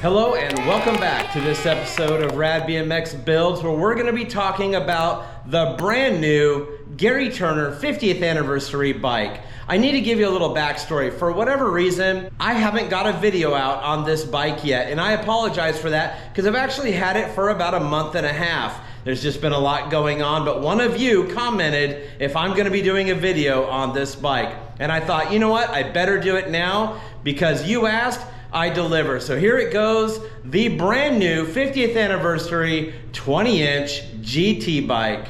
Hello and welcome back to this episode of RADBMX Builds, where we're going to be talking about the brand new Gary Turner 50th anniversary bike. I need to give you a little backstory. For whatever reason, I haven't got a video out on this bike yet, and I apologize for that because I've actually had it for about a month and a half. There's just been a lot going on, but one of you commented if I'm going to be doing a video on this bike, and I thought, you know what, I better do it now because you asked, I deliver. So here it goes, the brand new 50th anniversary 20-inch GT bike.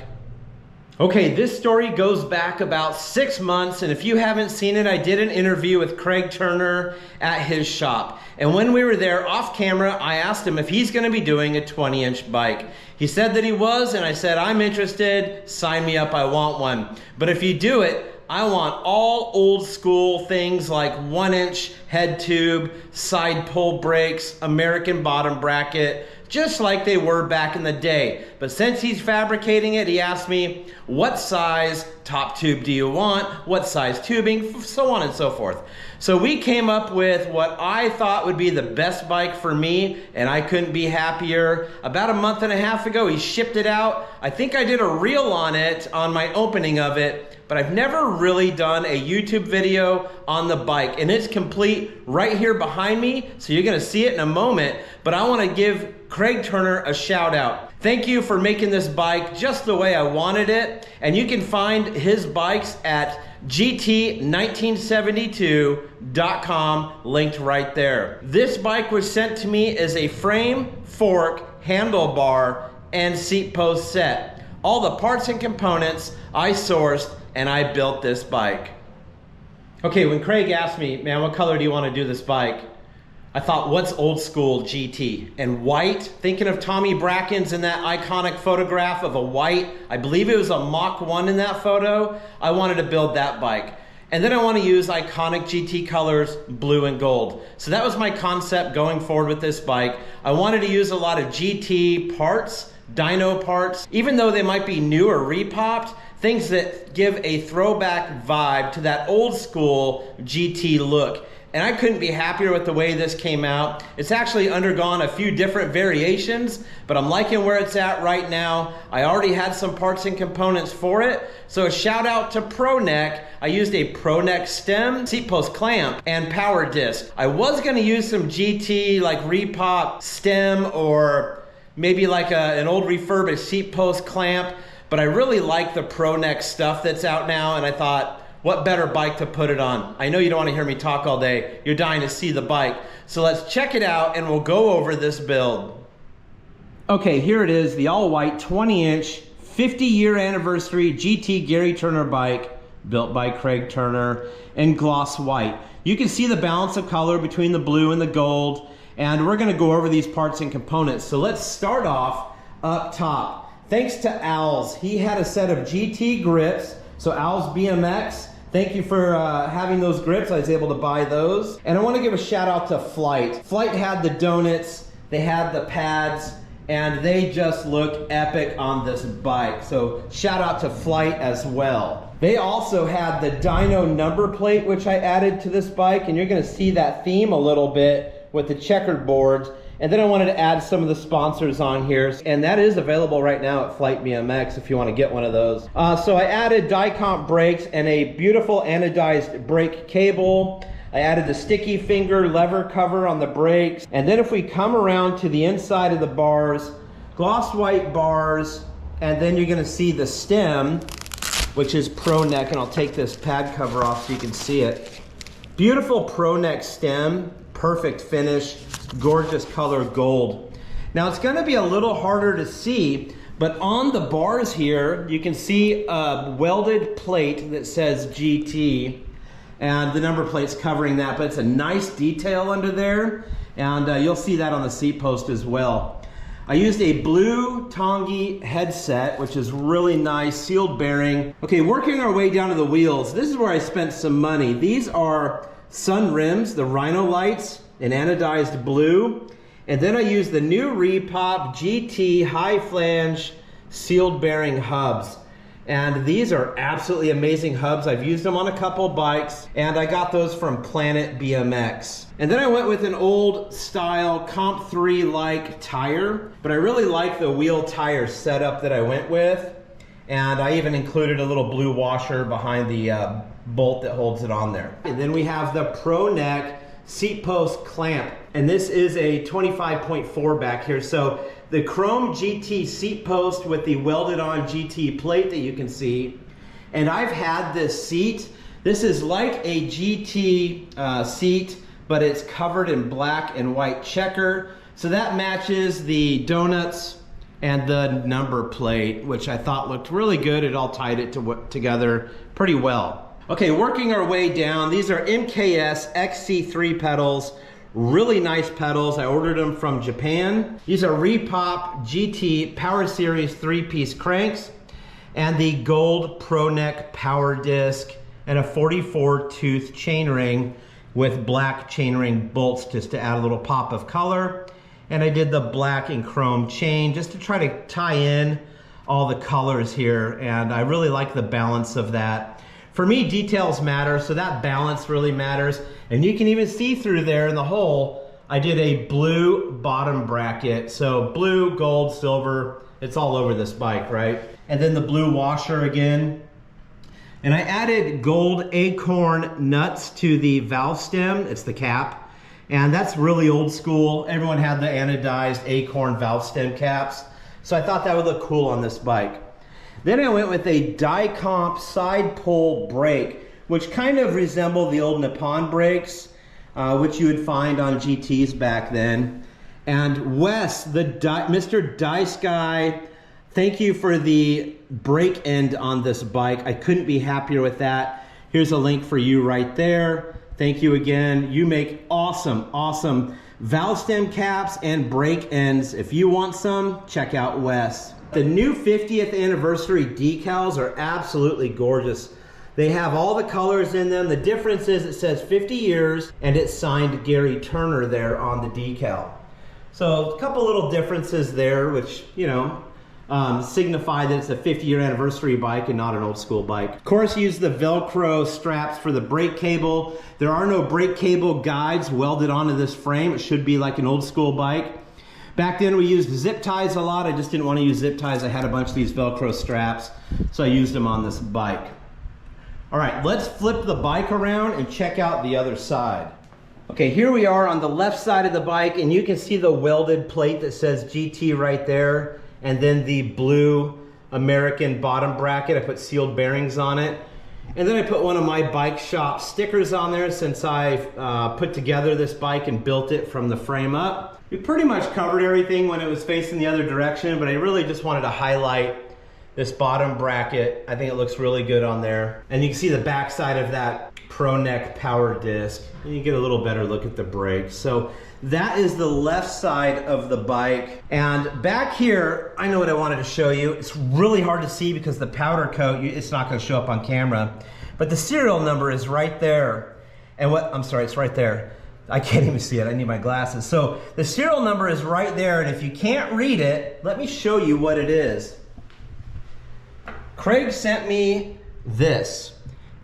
Okay, this story goes back about 6 months, and if you haven't seen it, I did an interview with Craig Turner at his shop. And when we were there off camera, I asked him if he's gonna be doing a 20-inch bike. He said that he was, and I said, I'm interested, sign me up, I want one. But if you do it, I want all old school things like 1-inch head tube, side pull brakes, American bottom bracket, just like they were back in the day. But since he's fabricating it, he asked me, what size top tube do you want? What size tubing? So on and so forth. So we came up with what I thought would be the best bike for me, and I couldn't be happier. About a month and a half ago, he shipped it out. I think I did a reel on it on my opening of it, but I've never really done a YouTube video on the bike, and it's complete right here behind me, so you're gonna see it in a moment, but I wanna give Craig Turner a shout out. Thank you for making this bike just the way I wanted it, and you can find his bikes at gt1972.com, linked right there. This bike was sent to me as a frame, fork, handlebar, and seat post set. All the parts and components I sourced, and I built this bike. Okay, when Craig asked me, man, what color do you want to do this bike? I thought, what's old school GT? And white, thinking of Tommy Bracken's in that iconic photograph of a white, I believe it was a Mach 1 in that photo. I wanted to build that bike. And then I want to use iconic GT colors, blue and gold. So that was my concept going forward with this bike. I wanted to use a lot of GT parts, dyno parts, even though they might be new or repopped, things that give a throwback vibe to that old school GT look. And I couldn't be happier with the way this came out. It's actually undergone a few different variations, but I'm liking where it's at right now. I already had some parts and components for it. So a shout out to Pro Neck. I used a Pro Neck stem, seat post clamp, and power disc. I was gonna use some GT like repop stem or maybe like an old refurbished seat post clamp, but I really like the Pro Neck stuff that's out now, and I thought, what better bike to put it on? I know you don't want to hear me talk all day. You're dying to see the bike. So let's check it out and we'll go over this build. Okay, here it is, the all-white 20-inch 50-year anniversary GT Gary Turner bike built by Craig Turner in gloss white. You can see the balance of color between the blue and the gold, and we're going to go over these parts and components. So let's start off up top. Thanks to Al's, he had a set of GT grips. So Al's BMX, thank you for having those grips. I was able to buy those. And I want to give a shout out to Flight. Flight had the donuts, they had the pads, and they just look epic on this bike. So shout out to Flight as well. They also had the dyno number plate, which I added to this bike, and you're gonna see that theme a little bit with the checkered boards. And then I wanted to add some of the sponsors on here, and that is available right now at Flight BMX if you want to get one of those. So I added die-comp brakes and a beautiful anodized brake cable. I added the sticky finger lever cover on the brakes. And then if we come around to the inside of the bars, gloss white bars, and then you're going to see the stem, which is Pro Neck, and I'll take this pad cover off so you can see it. Beautiful Pro Neck stem, perfect finish. Gorgeous color gold. Now it's going to be a little harder to see, but on the bars here you can see a welded plate that says GT, and the number plate's covering that, but it's a nice detail under there, and you'll see that on the seat post as well. I used a blue Tongi headset, which is really nice, sealed bearing. Okay, working our way down to the wheels, this is where I spent some money. These are Sun rims, the Rhino lights, in anodized blue, and then I used the new Repop GT high flange sealed bearing hubs. And these are absolutely amazing hubs. I've used them on a couple bikes, and I got those from Planet BMX. And then I went with an old style Comp 3 like tire, but I really like the wheel tire setup that I went with. And I even included a little blue washer behind the bolt that holds it on there. And then we have the Pro Neck seat post clamp. And this is a 25.4 back here. So the chrome GT seat post with the welded on GT plate that you can see. And I've had this seat. This is like a GT seat, but it's covered in black and white checker. So that matches the donuts and the number plate, which I thought looked really good. It all tied it together pretty well. Okay, working our way down, these are MKS XC3 pedals. Really nice pedals. I ordered them from Japan. These are Repop GT Power Series 3-piece cranks and the gold Pro Neck power disc and a 44 tooth chainring with black chainring bolts just to add a little pop of color. And I did the black and chrome chain just to try to tie in all the colors here, and I really like the balance of that. For me, details matter, so that balance really matters. And you can even see through there in the hole, I did a blue bottom bracket. So blue, gold, silver, it's all over this bike, right? And then the blue washer again. And I added gold acorn nuts to the valve stem, it's the cap. And that's really old school. Everyone had the anodized acorn valve stem caps. So I thought that would look cool on this bike. Then I went with a die-comp side pull brake, which kind of resembled the old Nippon brakes, which you would find on GTs back then. And Wes, Mr. Dice Guy, thank you for the brake end on this bike. I couldn't be happier with that. Here's a link for you right there. Thank you again. You make awesome, awesome valve stem caps and brake ends. If you want some, check out Wes. The new 50th anniversary decals are absolutely gorgeous. They have all the colors in them. The difference is it says 50 years and it's signed Gary Turner there on the decal. So a couple little differences there, which, you know, signify that it's a 50-year anniversary bike and not an old school bike. Of course, use the Velcro straps for the brake cable. There are no brake cable guides welded onto this frame. It should be like an old school bike. Back then we used zip ties a lot. I just didn't want to use zip ties. I had a bunch of these Velcro straps, so I used them on this bike. All right, let's flip the bike around and check out the other side. Okay, here we are on the left side of the bike, and you can see the welded plate that says GT right there, and then the blue American bottom bracket. I put sealed bearings on it. And then I put one of my bike shop stickers on there since I've put together this bike and built it from the frame up. We pretty much covered everything when it was facing the other direction, but I really just wanted to highlight this bottom bracket. I think it looks really good on there. And you can see the back side of that Pro Neck power disc. And you get a little better look at the brakes. So that is the left side of the bike. And back here, I know what I wanted to show you. It's really hard to see because the powder coat, it's not gonna show up on camera. But the serial number is right there. And I'm sorry, it's right there. I can't even see it, I need my glasses. So the serial number is right there, and if you can't read it, let me show you what it is. Craig sent me this,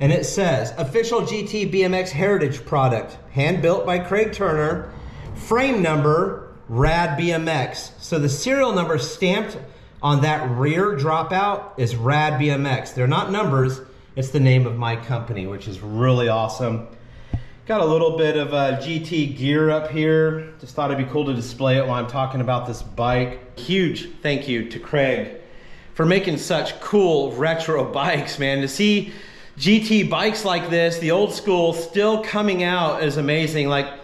and it says, official GT BMX heritage product, hand built by Craig Turner, frame number, RADBMX. So the serial number stamped on that rear dropout is RADBMX. They're not numbers, it's the name of my company, which is really awesome. Got a little bit of GT gear up here. Just thought it'd be cool to display it while I'm talking about this bike. Huge thank you to Craig for making such cool retro bikes, man. To see GT bikes like this, the old school, still coming out is amazing. Like,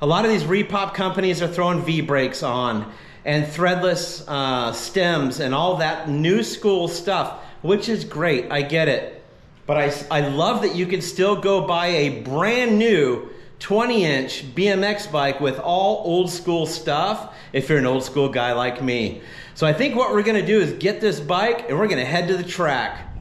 a lot of these repop companies are throwing V-brakes on and threadless stems and all that new school stuff, which is great, I get it. But I love that you can still go buy a brand new 20-inch BMX bike with all old school stuff if you're an old school guy like me. So I think what we're gonna do is get this bike and we're gonna head to the track.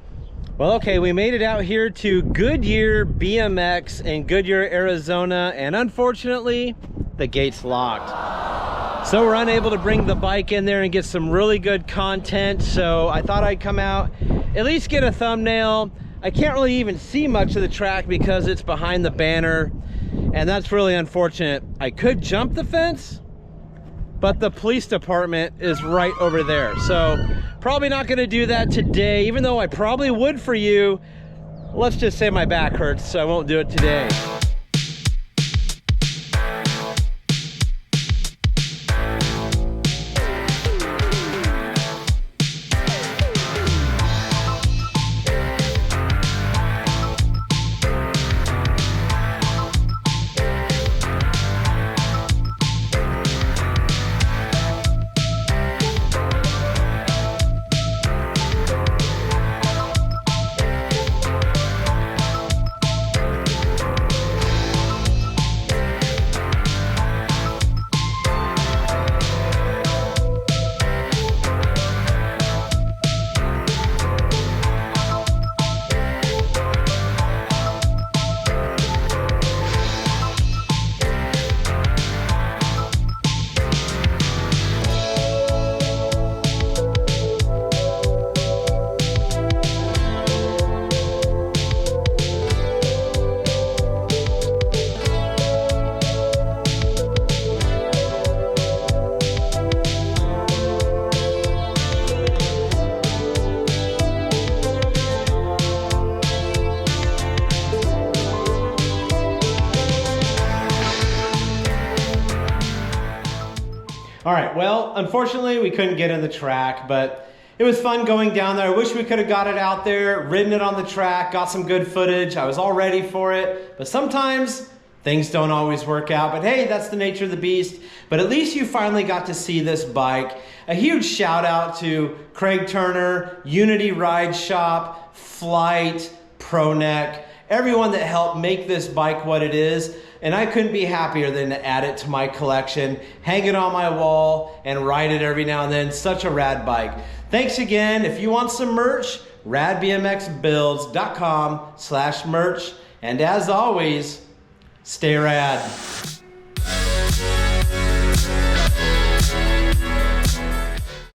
Well, okay, we made it out here to Goodyear BMX in Goodyear, Arizona, and unfortunately, the gate's locked. So we're unable to bring the bike in there and get some really good content, so I thought I'd come out at least get a thumbnail. I can't really even see much of the track because it's behind the banner, and that's really unfortunate. I could jump the fence, but the police department is right over there. So probably not gonna do that today, even though I probably would for you. Let's just say my back hurts, so I won't do it today. All right, well, unfortunately we couldn't get in the track, but it was fun going down there. I wish we could have got it out there, ridden it on the track, got some good footage. I was all ready for it, but sometimes things don't always work out. But hey, that's the nature of the beast. But at least you finally got to see this bike. A huge shout out to Craig Turner, Unity Ride Shop, Flight, ProNeck, everyone that helped make this bike what it is. And I couldn't be happier than to add it to my collection, hang it on my wall, and ride it every now and then. Such a rad bike. Thanks again. If you want some merch, radbmxbuilds.com/merch. And as always, stay rad.